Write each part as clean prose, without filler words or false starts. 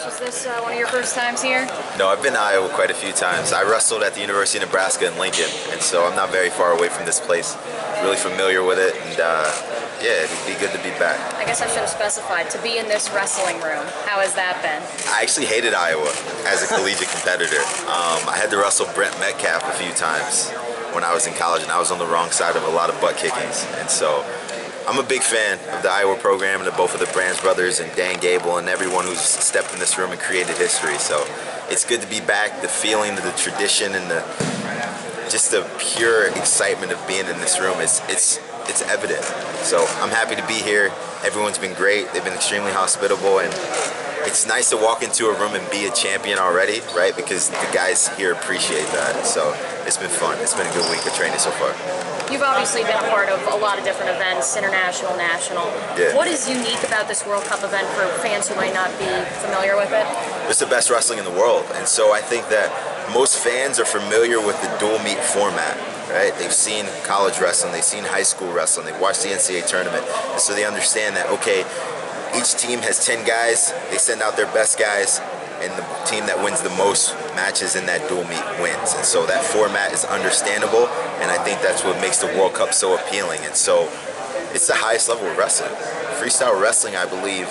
match. Is this one of your first times here? No, I've been to Iowa quite a few times. I wrestled at the University of Nebraska in Lincoln, and so I'm not very far away from this place. Really familiar with it, and yeah, it'd be good to be back. I guess I should have specified, to be in this wrestling room. How has that been? I actually hated Iowa as a collegiate competitor. I had to wrestle Brent Metcalf a few times when I was in college, and I was on the wrong side of a lot of butt kickings, and so I'm a big fan of the Iowa program and of both of the Brands brothers and Dan Gable and everyone who's stepped in this room and created history. So it's good to be back. The feeling, the tradition, and just the pure excitement of being in this room, it's evident. So I'm happy to be here. Everyone's been great. They've been extremely hospitable, and it's nice to walk into a room and be a champion already, right? Because the guys here appreciate that. So it's been fun. It's been a good week of training so far. You've obviously been a part of a lot of different events, international, national. Yeah. What is unique about this World Cup event for fans who might not be familiar with it? It's the best wrestling in the world, and so I think that most fans are familiar with the dual meet format, right? They've seen college wrestling, they've seen high school wrestling, they've watched the NCAA tournament, and so they understand that, okay, each team has 10 guys, they send out their best guys, and the team that wins the most matches in that dual meet wins. And so that format is understandable, and I think that's what makes the World Cup so appealing. And so it's the highest level of wrestling. Freestyle wrestling, I believe,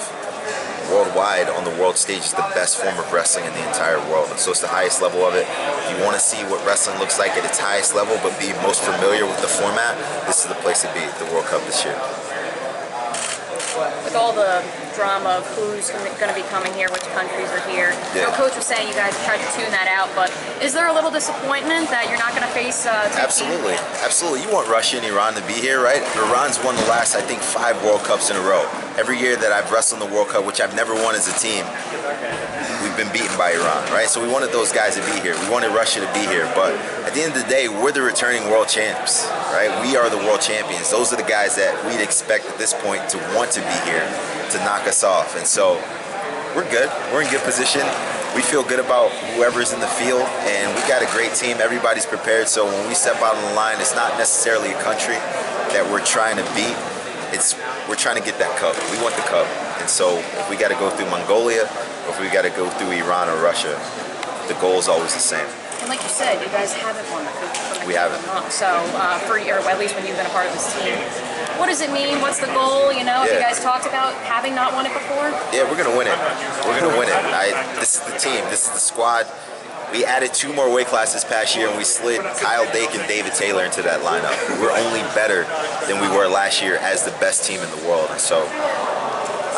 worldwide on the world stage is the best form of wrestling in the entire world. And so it's the highest level of it. If you want to see what wrestling looks like at its highest level, but be most familiar with the format, this is the place to be, the World Cup this year. With all the drama of who's going to be coming here, which countries are here, yeah. Coach was saying you guys tried to tune that out, but is there a little disappointment that you're not going to face Absolutely. Absolutely. You want Russia and Iran to be here, right? Iran's won the last, I think, 5 World Cups in a row. Every year that I've wrestled in the World Cup, which I've never won as a team, we've been beaten by Iran, right? So we wanted those guys to be here. We wanted Russia to be here, but at the end of the day, we're the returning world champs, right? We are the world champions. Those are the guys that we'd expect at this point to want to be here to knock us off. And so we're good. We're in good position. We feel good about whoever's in the field, and we got a great team. Everybody's prepared. So when we step out on the line, it's not necessarily a country that we're trying to beat. We're trying to get that cup. We want the cup. And so if we got to go through Mongolia, or if we got to go through Iran or Russia, the goal is always the same. And like you said, you guys haven't won the cup. We haven't. So for your, at least when you've been a part of this team, what does it mean? What's the goal? You know, have you guys talked about having not won it before? Yeah, we're gonna win it. We're gonna win it. This is the team. This is the squad. We added 2 more weight classes past year, and we slid Kyle Dake and David Taylor into that lineup. We're only better than we were last year as the best team in the world. And so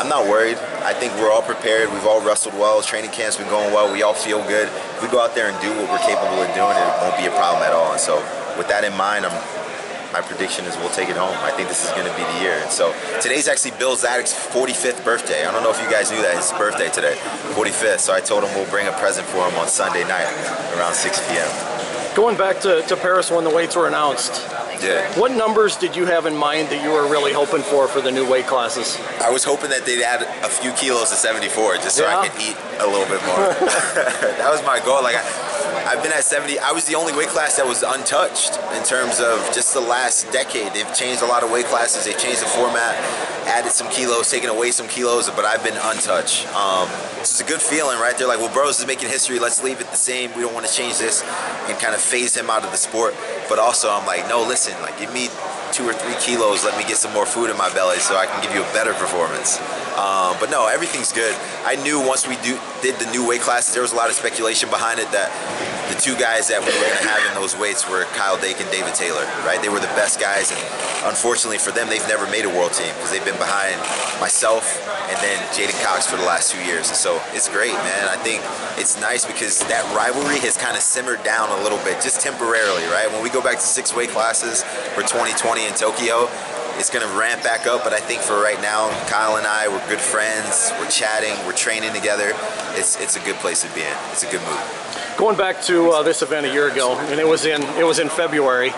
I'm not worried. I think we're all prepared. We've all wrestled well. Training camp's been going well. We all feel good. If we go out there and do what we're capable of doing, it won't be a problem at all. And so with that in mind, my prediction is we'll take it home. I think this is going to be the year. And so today's actually Bill Zadek's 45th birthday. I don't know if you guys knew that. It's his birthday today, 45th. So I told him we'll bring a present for him on Sunday night around 6 p.m. Going back to Paris when the weights were announced, what numbers did you have in mind that you were really hoping for the new weight classes? I was hoping that they'd add a few kilos to 74 just so I could eat a little bit more. That was my goal. Like I've been at 70. I was the only weight class that was untouched in terms of just the last decade. They've changed a lot of weight classes. They've changed the format, added some kilos, taken away some kilos, but I've been untouched. So it's a good feeling, right? They're like, well, Burroughs is making history. Let's leave it the same. We don't want to change this and kind of phase him out of the sport. But also, I'm like, no, listen, like give me 2 or 3 kilos. Let me get some more food in my belly so I can give you a better performance. But no, everything's good. I knew once we did the new weight classes, there was a lot of speculation behind it that the 2 guys that we were going to have in those weights were Kyle Dake and David Taylor, right? They were the best guys, and unfortunately for them, they've never made a world team because they've been behind myself and then Jaden Cox for the last 2 years. And so it's great, man. I think it's nice because that rivalry has kind of simmered down a little bit, just temporarily, right? When we go back to 6 weight classes for 2020 in Tokyo, it's going to ramp back up, but I think for right now, Kyle and I, we're good friends, we're chatting, we're training together. It's a good place to be in. It's a good move. Going back to this event a year ago, and it was in February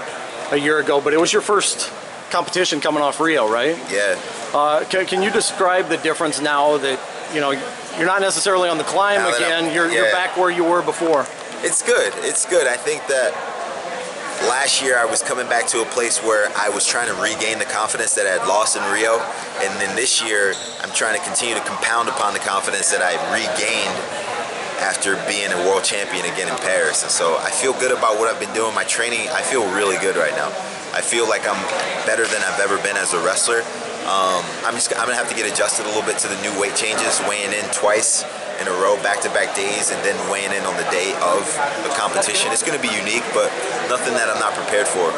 a year ago, but it was your first competition coming off Rio, right? Yeah. Can you describe the difference now that, you know, you're not necessarily on the climb again, you're back where you were before? It's good. It's good. I think that last year I was coming back to a place where I was trying to regain the confidence that I had lost in Rio, and then this year I'm trying to continue to compound upon the confidence that I regained after being a world champion again in Paris. And so I feel good about what I've been doing. My training, I feel really good right now. I feel like I'm better than I've ever been as a wrestler. I'm gonna have to get adjusted a little bit to the new weight changes, weighing in twice in a row, back-to-back days, and then weighing in on the day of the competition. It's gonna be unique, but nothing that I'm not prepared for.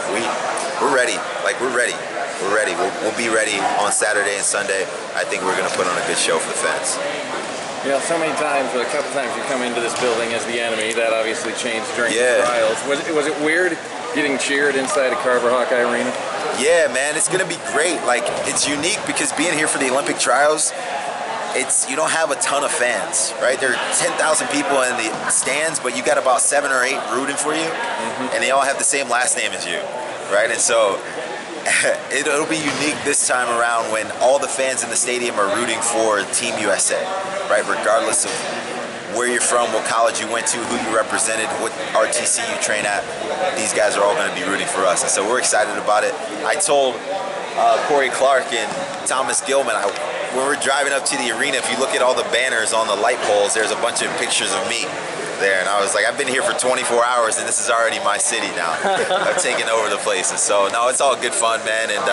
We're ready. Like, we're ready. We're ready. We'll be ready on Saturday and Sunday. I think we're gonna put on a good show for the fans. You know, so many times, a couple times you come into this building as the enemy. That obviously changed during the trials. Was it weird getting cheered inside a Carver Hawkeye Arena? Yeah, man, it's gonna be great. Like, it's unique because being here for the Olympic trials, you don't have a ton of fans, right? There are 10,000 people in the stands, but you got about 7 or 8 rooting for you, and they all have the same last name as you, right? And so it'll be unique this time around when all the fans in the stadium are rooting for Team USA, right? Regardless of where you're from, what college you went to, who you represented, what RTC you train at, these guys are all going to be rooting for us. And so we're excited about it. I told Corey Clark and Thomas Gilman, when we're driving up to the arena, if you look at all the banners on the light poles, there's a bunch of pictures of me there. And I was like, I've been here for 24 hours and this is already my city now. I've taken over the place. And so, no, it's all good fun, man. And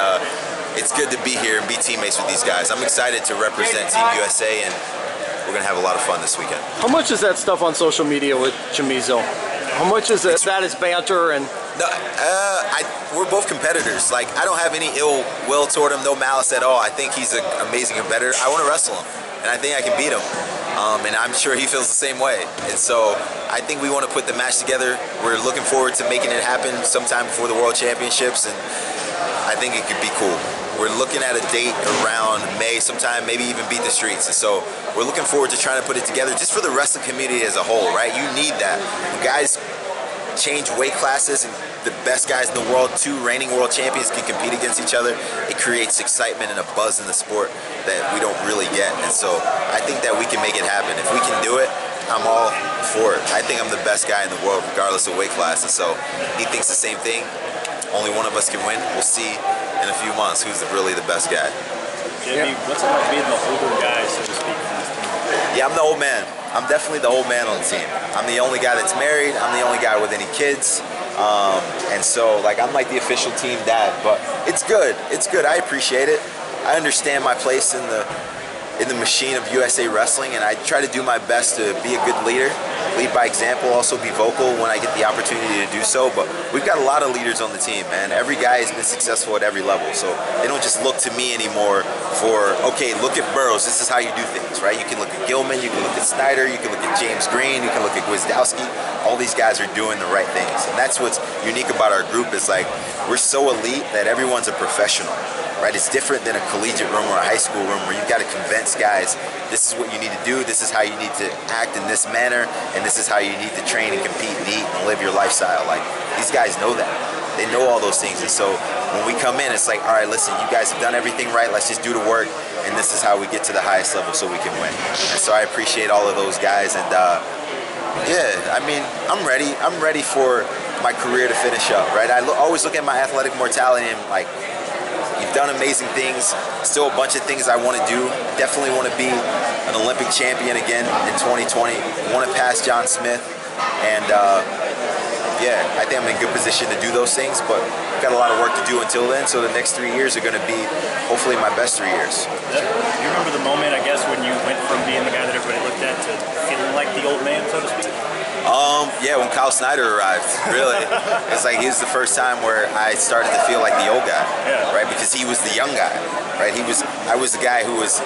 it's good to be here and be teammates with these guys. I'm excited to represent Team USA, and we're going to have a lot of fun this weekend. How much is that stuff on social media with Chamizo? How much is it? That is banter and... No, we're both competitors. Like, I don't have any ill will toward him, no malice at all. I think he's an amazing competitor. I want to wrestle him, and I think I can beat him. And I'm sure he feels the same way. And so I think we want to put the match together. We're looking forward to making it happen sometime before the World Championships, and I think it could be cool. We're looking at a date around May sometime, maybe even beat the streets. And so we're looking forward to trying to put it together just for the wrestling community as a whole, right? You need that. When guys change weight classes and the best guys in the world, 2 reigning world champions, can compete against each other, it creates excitement and a buzz in the sport that we don't really get. And so I think that we can make it happen. If we can do it, I'm all for it. I think I'm the best guy in the world regardless of weight class. And so he thinks the same thing. Only one of us can win. We'll see in a few months who's really the best guy. Jimmy, what's it like being the older guy, so to speak, on this team? Yeah, I'm the old man. I'm definitely the old man on the team. I'm the only guy that's married. I'm the only guy with any kids. And so, like, I'm like the official team dad. But it's good. It's good. I appreciate it. I understand my place in the machine of USA Wrestling, and I try to do my best to be a good leader, lead by example, also be vocal when I get the opportunity to do so. But we've got a lot of leaders on the team, man. Every guy has been successful at every level, so they don't just look to me anymore for, okay, look at Burroughs, this is how you do things, right? You can look at Gilman, you can look at Snyder, you can look at James Green, you can look at Gwizdowski. All these guys are doing the right things, and that's what's unique about our group. Is like, we're so elite that everyone's a professional, right? It's different than a collegiate room or a high school room where you've got to convince guys, this is what you need to do, this is how you need to act in this manner, and this is how you need to train and compete and eat and live your lifestyle. Like, these guys know that. They know all those things. And so when we come in, it's like, all right, listen, you guys have done everything right, let's just do the work, and this is how we get to the highest level so we can win. And so I appreciate all of those guys, and yeah, I mean, I'm ready. I'm ready for my career to finish up, right? I always look at my athletic mortality and like, you've done amazing things, still a bunch of things I want to do. Definitely want to be an Olympic champion again in 2020. Want to pass John Smith, and yeah, I think I'm in a good position to do those things, but I've got a lot of work to do until then, so the next 3 years are going to be hopefully my best 3 years. Do you remember the moment, I guess, when you went from being the guy that everybody looked at to feeling like the old man, so to speak? Yeah, when Kyle Snyder arrived, really. It's like, he was the first time where I started to feel like the old guy, right? Because he was the young guy, right? I was the guy who was,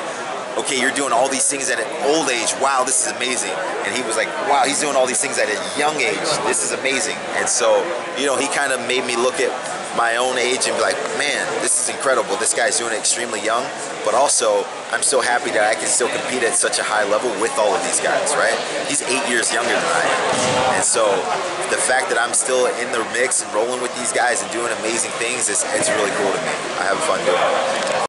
okay, you're doing all these things at an old age. Wow, this is amazing. And he was like, wow, he's doing all these things at a young age. This is amazing. And so, you know, he kind of made me look at my own age and be like, man, this is incredible. This guy's doing it extremely young, but also I'm so happy that I can still compete at such a high level with all of these guys, right? He's 8 years younger than I am. And so the fact that I'm still in the mix and rolling with these guys and doing amazing things, it's really cool to me. I have fun doing it.